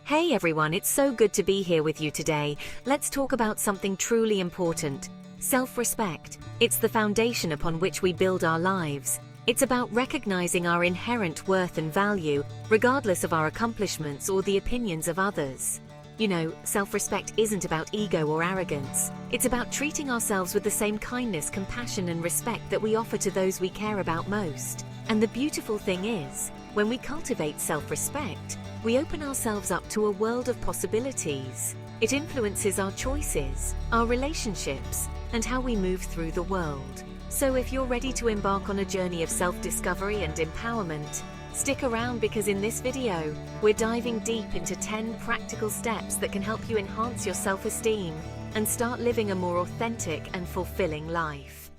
Hey everyone, it's so good to be here with you today. Let's talk about something truly important. Self-respect. It's the foundation upon which we build our lives. It's about recognizing our inherent worth and value, regardless of our accomplishments or the opinions of others. You know, self-respect isn't about ego or arrogance. It's about treating ourselves with the same kindness, compassion, and respect that we offer to those we care about most. And the beautiful thing is, when we cultivate self-respect, we open ourselves up to a world of possibilities. It influences our choices, our relationships, and how we move through the world. So if you're ready to embark on a journey of self-discovery and empowerment, stick around because in this video, we're diving deep into 10 practical steps that can help you enhance your self-esteem and start living a more authentic and fulfilling life.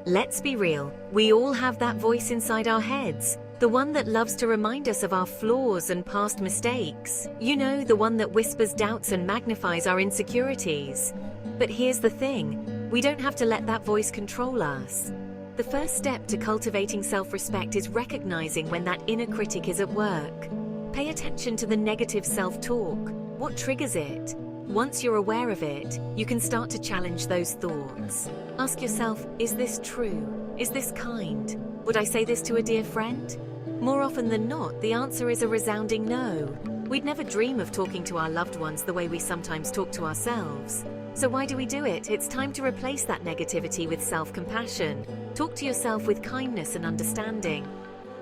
Let's be real, we all have that voice inside our heads, the one that loves to remind us of our flaws and past mistakes. You know, the one that whispers doubts and magnifies our insecurities. But here's the thing, we don't have to let that voice control us. The first step to cultivating self-respect is recognizing when that inner critic is at work. Pay attention to the negative self-talk. What triggers it? Once you're aware of it, you can start to challenge those thoughts. Ask yourself, is this true? Is this kind? Would I say this to a dear friend? More often than not, the answer is a resounding no. We'd never dream of talking to our loved ones the way we sometimes talk to ourselves. So why do we do it? It's time to replace that negativity with self-compassion. Talk to yourself with kindness and understanding.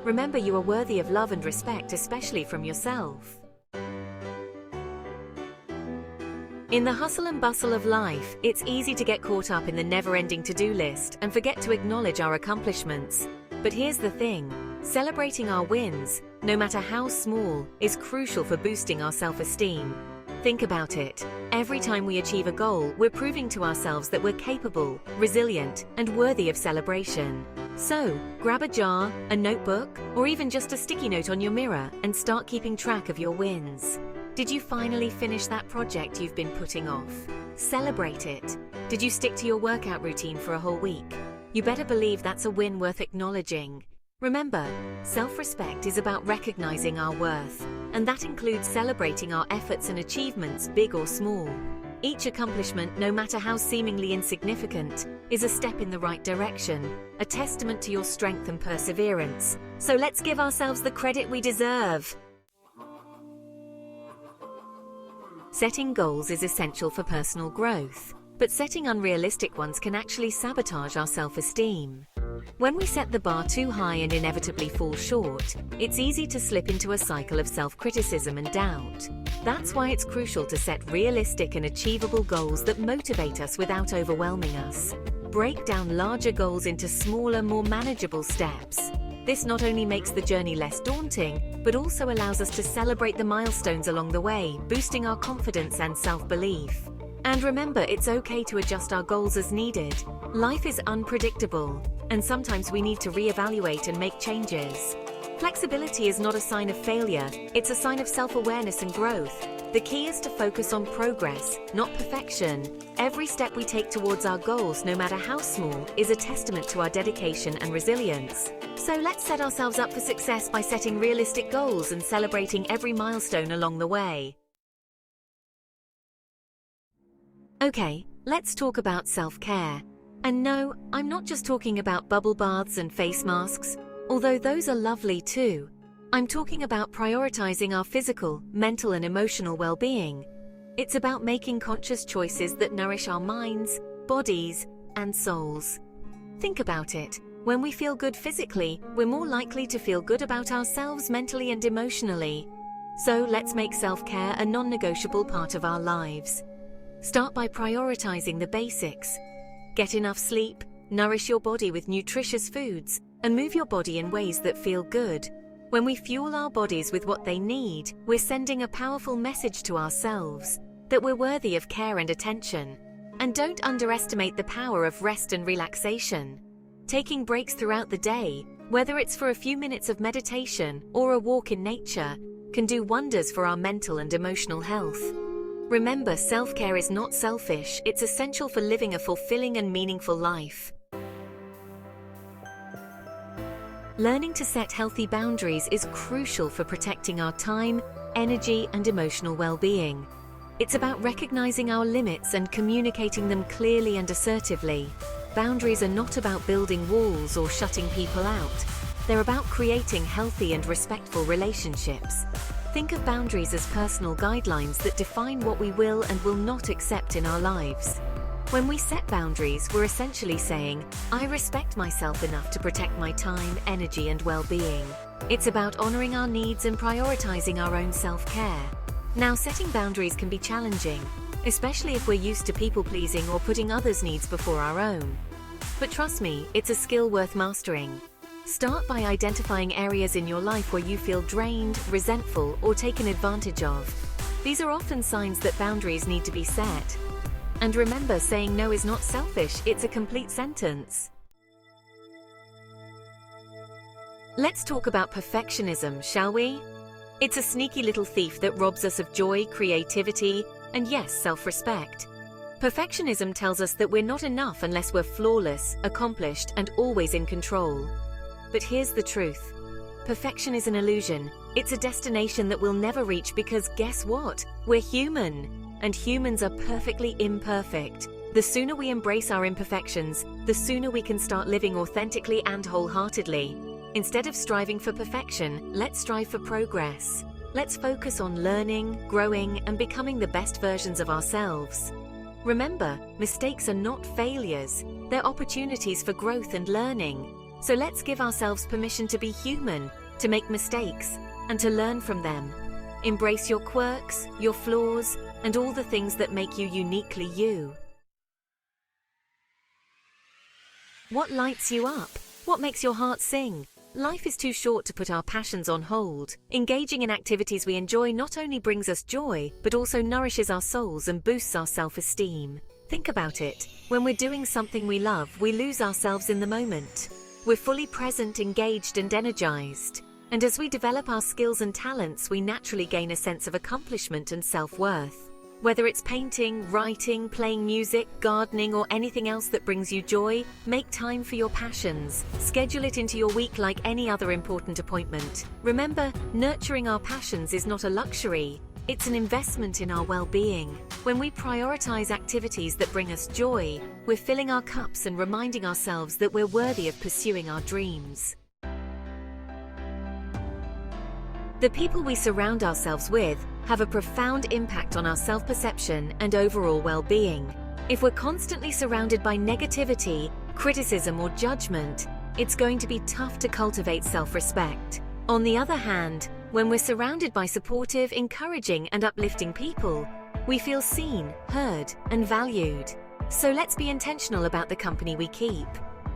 Remember, you are worthy of love and respect, especially from yourself. In the hustle and bustle of life, it's easy to get caught up in the never-ending to-do list and forget to acknowledge our accomplishments. But here's the thing, celebrating our wins, no matter how small, is crucial for boosting our self-esteem. Think about it. Every time we achieve a goal, we're proving to ourselves that we're capable, resilient, and worthy of celebration. So, grab a jar, a notebook, or even just a sticky note on your mirror and start keeping track of your wins. Did you finally finish that project you've been putting off? Celebrate it. Did you stick to your workout routine for a whole week? You better believe that's a win worth acknowledging. Remember, self-respect is about recognizing our worth, and that includes celebrating our efforts and achievements, big or small. Each accomplishment, no matter how seemingly insignificant, is a step in the right direction, a testament to your strength and perseverance. So let's give ourselves the credit we deserve. Setting goals is essential for personal growth, but setting unrealistic ones can actually sabotage our self-esteem. When we set the bar too high and inevitably fall short, it's easy to slip into a cycle of self-criticism and doubt. That's why it's crucial to set realistic and achievable goals that motivate us without overwhelming us. Break down larger goals into smaller, more manageable steps. This not only makes the journey less daunting, but also allows us to celebrate the milestones along the way, boosting our confidence and self-belief. And remember, it's okay to adjust our goals as needed. Life is unpredictable, and sometimes we need to reevaluate and make changes. Flexibility is not a sign of failure, it's a sign of self-awareness and growth. The key is to focus on progress, not perfection. Every step we take towards our goals, no matter how small, is a testament to our dedication and resilience. So let's set ourselves up for success by setting realistic goals and celebrating every milestone along the way. Okay, let's talk about self-care. And no, I'm not just talking about bubble baths and face masks, although those are lovely too. I'm talking about prioritizing our physical, mental, and emotional well-being. It's about making conscious choices that nourish our minds, bodies, and souls. Think about it. When we feel good physically, we're more likely to feel good about ourselves mentally and emotionally. So let's make self-care a non-negotiable part of our lives. Start by prioritizing the basics. Get enough sleep, nourish your body with nutritious foods, and move your body in ways that feel good. When we fuel our bodies with what they need, we're sending a powerful message to ourselves that we're worthy of care and attention. And don't underestimate the power of rest and relaxation. Taking breaks throughout the day, whether it's for a few minutes of meditation or a walk in nature, can do wonders for our mental and emotional health. Remember, self-care is not selfish, it's essential for living a fulfilling and meaningful life. Learning to set healthy boundaries is crucial for protecting our time, energy, and emotional well-being. It's about recognizing our limits and communicating them clearly and assertively. Boundaries are not about building walls or shutting people out. They're about creating healthy and respectful relationships. Think of boundaries as personal guidelines that define what we will and will not accept in our lives. When we set boundaries, we're essentially saying, I respect myself enough to protect my time, energy, and well-being. It's about honoring our needs and prioritizing our own self-care. Now, setting boundaries can be challenging, especially if we're used to people-pleasing or putting others' needs before our own. But trust me, it's a skill worth mastering. Start by identifying areas in your life where you feel drained, resentful, or taken advantage of. These are often signs that boundaries need to be set. And remember, saying no is not selfish, it's a complete sentence. Let's talk about perfectionism, shall we? It's a sneaky little thief that robs us of joy, creativity, and yes, self-respect. Perfectionism tells us that we're not enough unless we're flawless, accomplished, and always in control. But here's the truth. Perfection is an illusion. It's a destination that we'll never reach because guess what? We're human. And humans are perfectly imperfect. The sooner we embrace our imperfections, the sooner we can start living authentically and wholeheartedly. Instead of striving for perfection, let's strive for progress. Let's focus on learning, growing, and becoming the best versions of ourselves. Remember, mistakes are not failures. They're opportunities for growth and learning. So let's give ourselves permission to be human, to make mistakes, and to learn from them. Embrace your quirks, your flaws, and all the things that make you uniquely you. What lights you up? What makes your heart sing? Life is too short to put our passions on hold. Engaging in activities we enjoy not only brings us joy, but also nourishes our souls and boosts our self-esteem. Think about it. When we're doing something we love, we lose ourselves in the moment. We're fully present, engaged, and energized. And as we develop our skills and talents, we naturally gain a sense of accomplishment and self-worth. Whether it's painting, writing, playing music, gardening, or anything else that brings you joy, make time for your passions. Schedule it into your week like any other important appointment. Remember, nurturing our passions is not a luxury. It's an investment in our well-being. When we prioritize activities that bring us joy, we're filling our cups and reminding ourselves that we're worthy of pursuing our dreams. The people we surround ourselves with have a profound impact on our self-perception and overall well-being. If we're constantly surrounded by negativity, criticism, or judgment, it's going to be tough to cultivate self-respect. On the other hand, when we're surrounded by supportive, encouraging, and uplifting people, we feel seen, heard, and valued. So let's be intentional about the company we keep.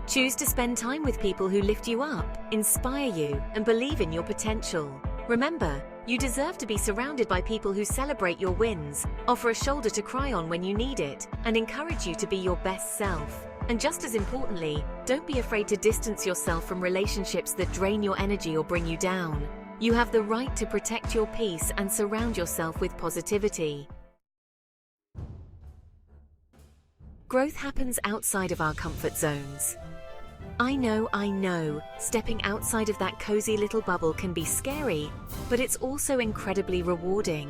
Choose to spend time with people who lift you up, inspire you, and believe in your potential. Remember, you deserve to be surrounded by people who celebrate your wins, offer a shoulder to cry on when you need it, and encourage you to be your best self. And just as importantly, don't be afraid to distance yourself from relationships that drain your energy or bring you down. You have the right to protect your peace and surround yourself with positivity. Growth happens outside of our comfort zones. I know, stepping outside of that cozy little bubble can be scary, but it's also incredibly rewarding.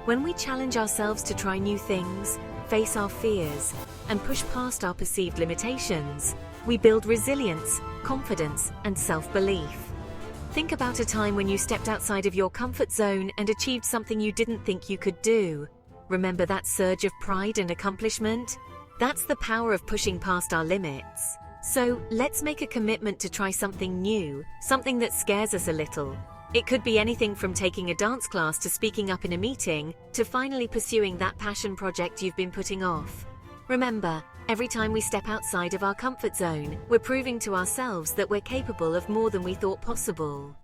When we challenge ourselves to try new things, face our fears, and push past our perceived limitations, we build resilience, confidence, and self-belief. Think about a time when you stepped outside of your comfort zone and achieved something you didn't think you could do. Remember that surge of pride and accomplishment? That's the power of pushing past our limits. So, let's make a commitment to try something new, something that scares us a little. It could be anything from taking a dance class to speaking up in a meeting, to finally pursuing that passion project you've been putting off. Remember, every time we step outside of our comfort zone, we're proving to ourselves that we're capable of more than we thought possible.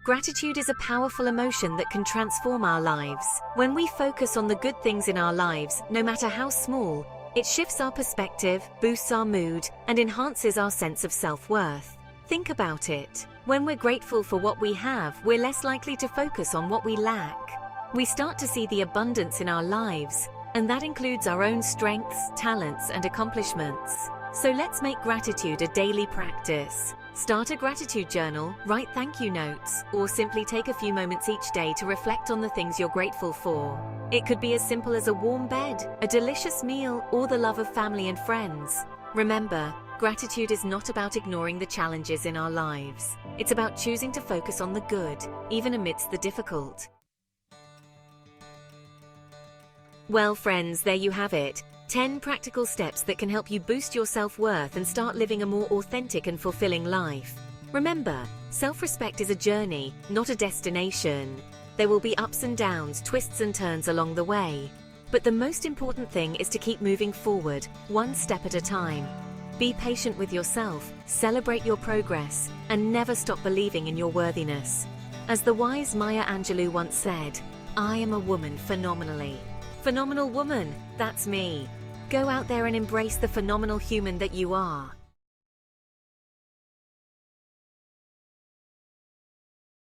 Gratitude is a powerful emotion that can transform our lives. When we focus on the good things in our lives, no matter how small, it shifts our perspective, boosts our mood, and enhances our sense of self-worth. Think about it. When we're grateful for what we have, we're less likely to focus on what we lack. We start to see the abundance in our lives, and that includes our own strengths, talents, and accomplishments. So let's make gratitude a daily practice. Start a gratitude journal, write thank you notes, or simply take a few moments each day to reflect on the things you're grateful for. It could be as simple as a warm bed, a delicious meal, or the love of family and friends. Remember, gratitude is not about ignoring the challenges in our lives. It's about choosing to focus on the good, even amidst the difficult. Well, friends, there you have it. 10 practical steps that can help you boost your self-worth and start living a more authentic and fulfilling life. Remember, self-respect is a journey, not a destination. There will be ups and downs, twists and turns along the way. But the most important thing is to keep moving forward, one step at a time. Be patient with yourself, celebrate your progress, and never stop believing in your worthiness. As the wise Maya Angelou once said, "I am a woman phenomenally." Phenomenal woman, that's me. Go out there and embrace the phenomenal human that you are.